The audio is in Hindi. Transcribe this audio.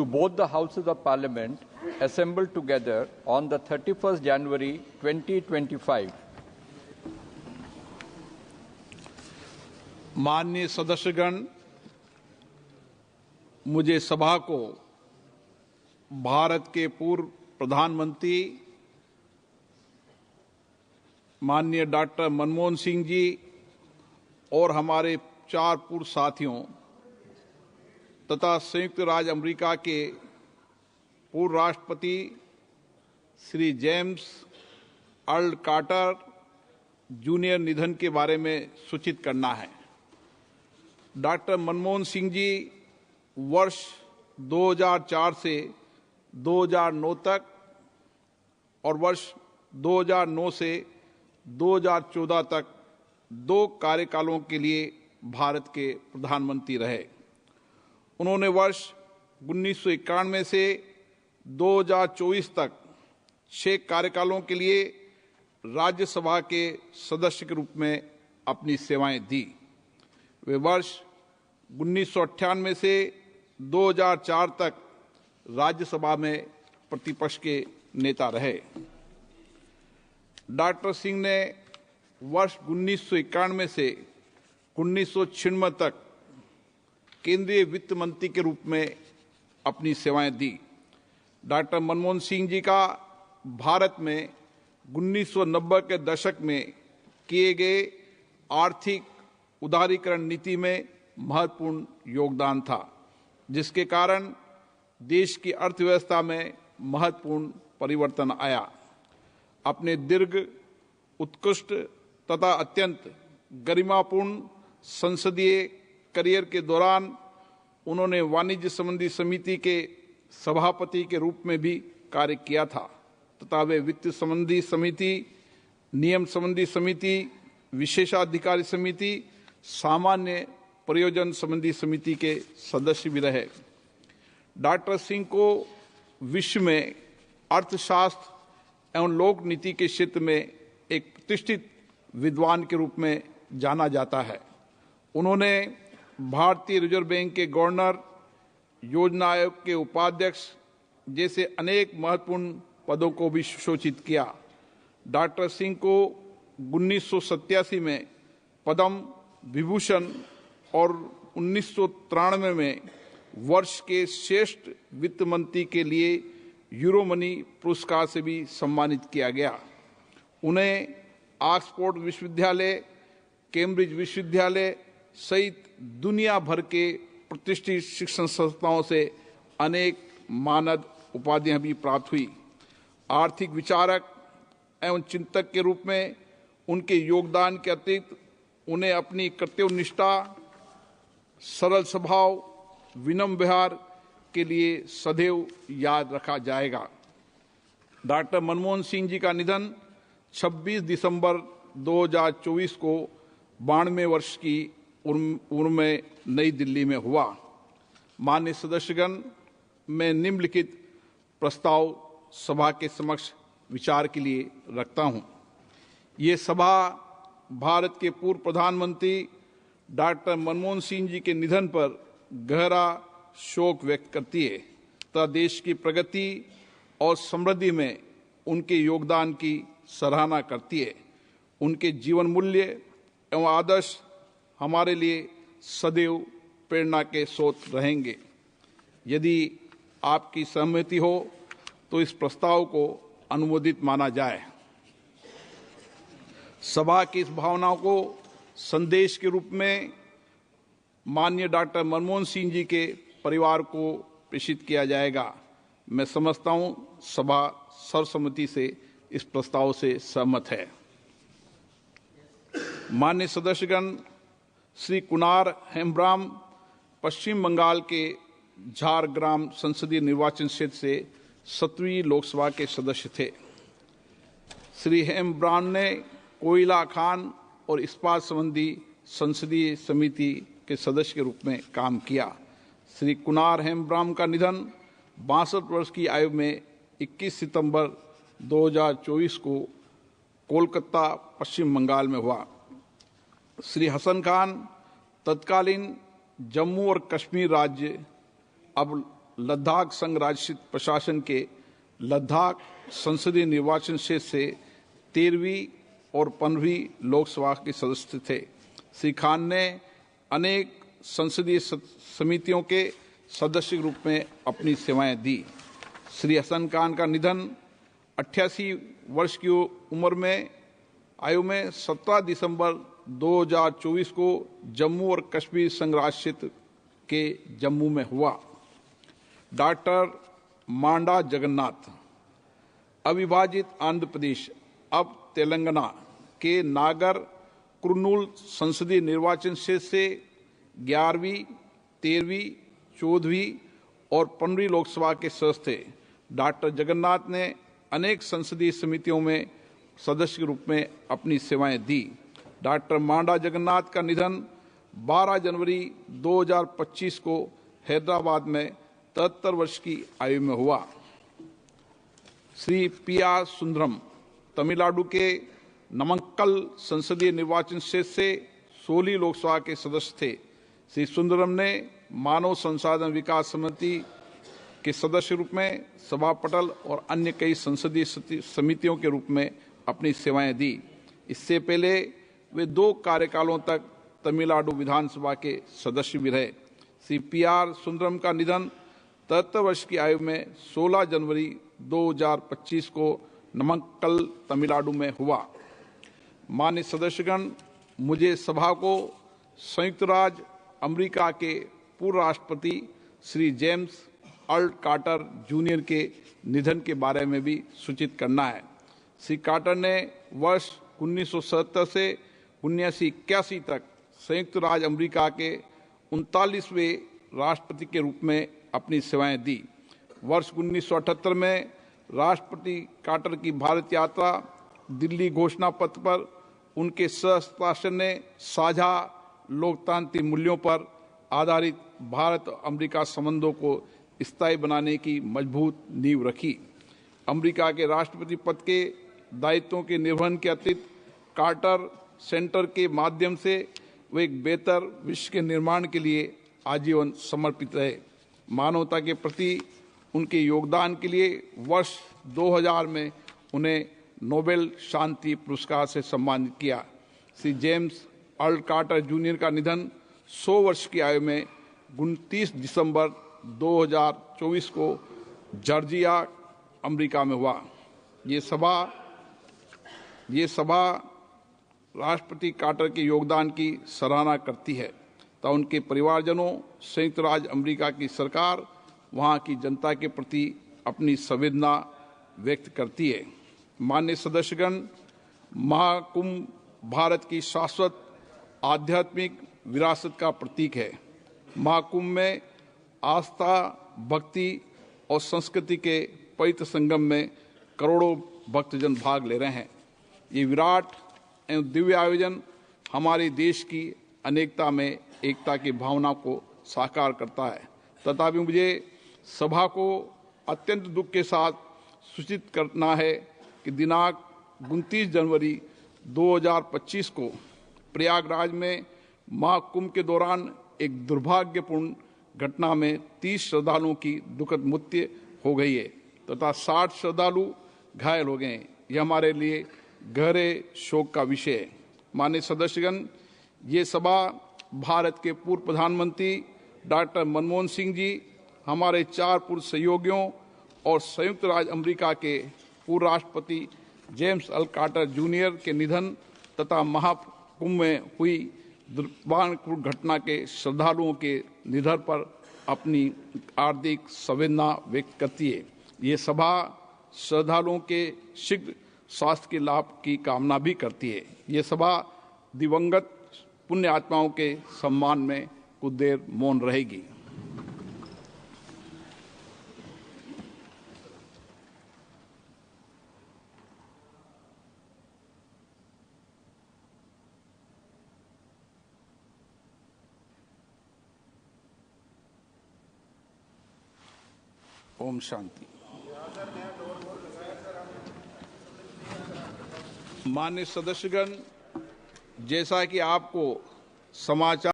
to both the Houses of Parliament assembled together on the 31st January 2025. माननीय सदस्यगण, मुझे सभा को भारत के पूर्व प्रधानमंत्री माननीय डॉक्टर मनमोहन सिंह जी और हमारे 4 पूर्व साथियों तथा संयुक्त राज्य अमेरिका के पूर्व राष्ट्रपति Shri James Earl Carter Junior निधन के बारे में सूचित करना है। डॉक्टर मनमोहन सिंह जी वर्ष 2004 से 2009 तक और वर्ष 2009 से 2014 तक 2 कार्यकालों के लिए भारत के प्रधानमंत्री रहे। उन्होंने वर्ष 1991 से 2024 तक 6 कार्यकालों के लिए राज्यसभा के सदस्य के रूप में अपनी सेवाएं दी। वे वर्ष 1998 से 2004 तक राज्यसभा में प्रतिपक्ष के नेता रहे। डॉक्टर सिंह ने वर्ष 1991 से 1996 तक केंद्रीय वित्त मंत्री के रूप में अपनी सेवाएं दी। डॉक्टर मनमोहन सिंह जी का भारत में 1990 के दशक में किए गए आर्थिक उदारीकरण नीति में महत्वपूर्ण योगदान था, जिसके कारण देश की अर्थव्यवस्था में महत्वपूर्ण परिवर्तन आया। अपने दीर्घ, उत्कृष्ट तथा अत्यंत गरिमापूर्ण संसदीय करियर के दौरान उन्होंने वाणिज्य संबंधी समिति के सभापति के रूप में भी कार्य किया था तथा वे वित्त संबंधी समिति, नियम संबंधी समिति, विशेषाधिकारी समिति, सामान्य प्रयोजन संबंधी समिति के सदस्य भी रहे। डॉक्टर सिंह को विश्व में अर्थशास्त्र एवं लोक नीति के क्षेत्र में एक प्रतिष्ठित विद्वान के रूप में जाना जाता है। उन्होंने भारतीय रिजर्व बैंक के गवर्नर, योजना आयोग के उपाध्यक्ष जैसे अनेक महत्वपूर्ण पदों को भी सुशोभित किया। डॉक्टर सिंह को 1987 में पद्म विभूषण और 1993 में वर्ष के श्रेष्ठ वित्त मंत्री के लिए यूरोमनी पुरस्कार से भी सम्मानित किया गया। उन्हें ऑक्सफोर्ड विश्वविद्यालय, कैम्ब्रिज विश्वविद्यालय सहित दुनिया भर के प्रतिष्ठित शिक्षण संस्थाओं से अनेक मानद उपाधियां भी प्राप्त हुई। आर्थिक विचारक एवं चिंतक के रूप में उनके योगदान के अतिरिक्त उन्हें अपनी कर्तव्यनिष्ठा, सरल स्वभाव, विनम्र व्यवहार के लिए सदैव याद रखा जाएगा। डॉक्टर मनमोहन सिंह जी का निधन 26 दिसंबर 2024 को 92 वर्ष की उम्र में नई दिल्ली में हुआ। माननीय सदस्यगण, मैं निम्नलिखित प्रस्ताव सभा के समक्ष विचार के लिए रखता हूं। ये सभा भारत के पूर्व प्रधानमंत्री डॉक्टर मनमोहन सिंह जी के निधन पर गहरा शोक व्यक्त करती है तथा देश की प्रगति और समृद्धि में उनके योगदान की सराहना करती है। उनके जीवन मूल्य एवं आदर्श हमारे लिए सदैव प्रेरणा के स्रोत रहेंगे। यदि आपकी सहमति हो तो इस प्रस्ताव को अनुमोदित माना जाए। सभा की इस भावना को संदेश के रूप में माननीय डॉक्टर मनमोहन सिंह जी के परिवार को प्रेषित किया जाएगा। मैं समझता हूं सभा सर्वसम्मति से इस प्रस्ताव से सहमत है। माननीय सदस्यगण, श्री कुनार हेम्ब्राम पश्चिम बंगाल के झारग्राम संसदीय निर्वाचन क्षेत्र से 7वीं लोकसभा के सदस्य थे। श्री हेम्ब्राम ने कोयला खान और इस्पात संबंधी संसदीय समिति के सदस्य के रूप में काम किया। श्री कुनार हेम्ब्राम का निधन 62 वर्ष की आयु में 21 सितंबर 2024 को कोलकाता, पश्चिम बंगाल में हुआ। श्री हसन खान तत्कालीन जम्मू और कश्मीर राज्य, अब लद्दाख संघ राज्य प्रशासन के लद्दाख संसदीय निर्वाचन क्षेत्र से 13वीं और 15वीं लोकसभा के सदस्य थे। श्री खान ने अनेक संसदीय समितियों के सदस्य के रूप में अपनी सेवाएं दी। श्री हसन खान का निधन 88 वर्ष की उम्र में आयु में 17 दिसंबर 2024 को जम्मू और कश्मीर संघ राज्य क्षेत्र के जम्मू में हुआ। डॉक्टर मांडा जगन्नाथ, अविभाजित आंध्र प्रदेश अब तेलंगाना के नागर कुर्नूल संसदीय निर्वाचन क्षेत्र से 11वीं, 13वीं, 14वीं और 15वीं लोकसभा के सदस्य थे। डॉक्टर जगन्नाथ ने अनेक संसदीय समितियों में सदस्य के रूप में अपनी सेवाएं दी। डॉक्टर मांडा जगन्नाथ का निधन 12 जनवरी 2025 को हैदराबाद में 73 वर्ष की आयु में हुआ। श्री PR सुंदरम तमिलनाडु के नमक्कल संसदीय निर्वाचन क्षेत्र से 16 लोकसभा के सदस्य थे। श्री सुंदरम ने मानव संसाधन विकास समिति के सदस्य रूप में, सभापटल और अन्य कई संसदीय समितियों के रूप में अपनी सेवाएं दी। इससे पहले वे 2 कार्यकालों तक तमिलनाडु विधानसभा के सदस्य भी रहे। श्री PR सुंदरम का निधन 73 वर्ष की आयु में 16 जनवरी 2025 को नमक्कल तमिलनाडु में हुआ। माननीय सदस्यगण, मुझे सभा को संयुक्त राज्य अमेरिका के पूर्व राष्ट्रपति Shri James Earl Carter Junior के निधन के बारे में भी सूचित करना है। श्री कार्टर ने वर्ष 1977 से 1981 तक संयुक्त राज्य अमेरिका के 39वें राष्ट्रपति के रूप में अपनी सेवाएं दी। वर्ष 1978 में राष्ट्रपति कार्टर की भारत यात्रा, दिल्ली घोषणा पत्र पर उनके सहस्ताक्षर ने साझा लोकतांत्रिक मूल्यों पर आधारित भारत अमेरिका संबंधों को स्थायी बनाने की मजबूत नींव रखी। अमेरिका के राष्ट्रपति पद के दायित्वों के निर्वहन के अतिरिक्त कार्टर सेंटर के माध्यम से वे एक बेहतर विश्व के निर्माण के लिए आजीवन समर्पित रहे। मानवता के प्रति उनके योगदान के लिए वर्ष 2000 में उन्हें नोबेल शांति पुरस्कार से सम्मानित किया। Shri James Earl Carter Junior का निधन 100 वर्ष की आयु में 29 दिसंबर 2024 को जॉर्जिया, अमेरिका में हुआ। ये सभा राष्ट्रपति कार्टर के योगदान की सराहना करती है तथा उनके परिवारजनों, संयुक्त राज्य अमेरिका की सरकार, वहां की जनता के प्रति अपनी संवेदना व्यक्त करती है। माननीय सदस्यगण, महाकुंभ भारत की शाश्वत आध्यात्मिक विरासत का प्रतीक है। महाकुंभ में आस्था, भक्ति और संस्कृति के पवित्र संगम में करोड़ों भक्तजन भाग ले रहे हैं। ये विराट एवं दिव्य आयोजन हमारे देश की अनेकता में एकता की भावना को साकार करता है। तथापि मुझे सभा को अत्यंत दुख के साथ सूचित करना है कि दिनांक 29 जनवरी 2025 को प्रयागराज में महाकुंभ के दौरान एक दुर्भाग्यपूर्ण घटना में 30 श्रद्धालुओं की दुखद मृत्यु हो गई है तथा 60 श्रद्धालु घायल हो गए हैं। यह हमारे लिए गहरे शोक का विषय है। माननीय सदस्यगण, ये सभा भारत के पूर्व प्रधानमंत्री डॉक्टर मनमोहन सिंह जी, हमारे 4 पूर्व सहयोगियों और संयुक्त राज्य अमेरिका के पूर्व राष्ट्रपति जेम्स अर्ल कार्टर जूनियर के निधन तथा महाकुंभ में हुई दुर्भाग्यपूर्ण घटना के श्रद्धालुओं के निधन पर अपनी हार्दिक संवेदना व्यक्त करती है। ये सभा श्रद्धालुओं के शीघ्र स्वास्थ्य के लाभ की कामना भी करती है। ये सभा दिवंगत पुण्य आत्माओं के सम्मान में कुछ देर मौन रहेगी। ओम शांति। माननीय सदस्यगण, जैसा कि आपको समाचार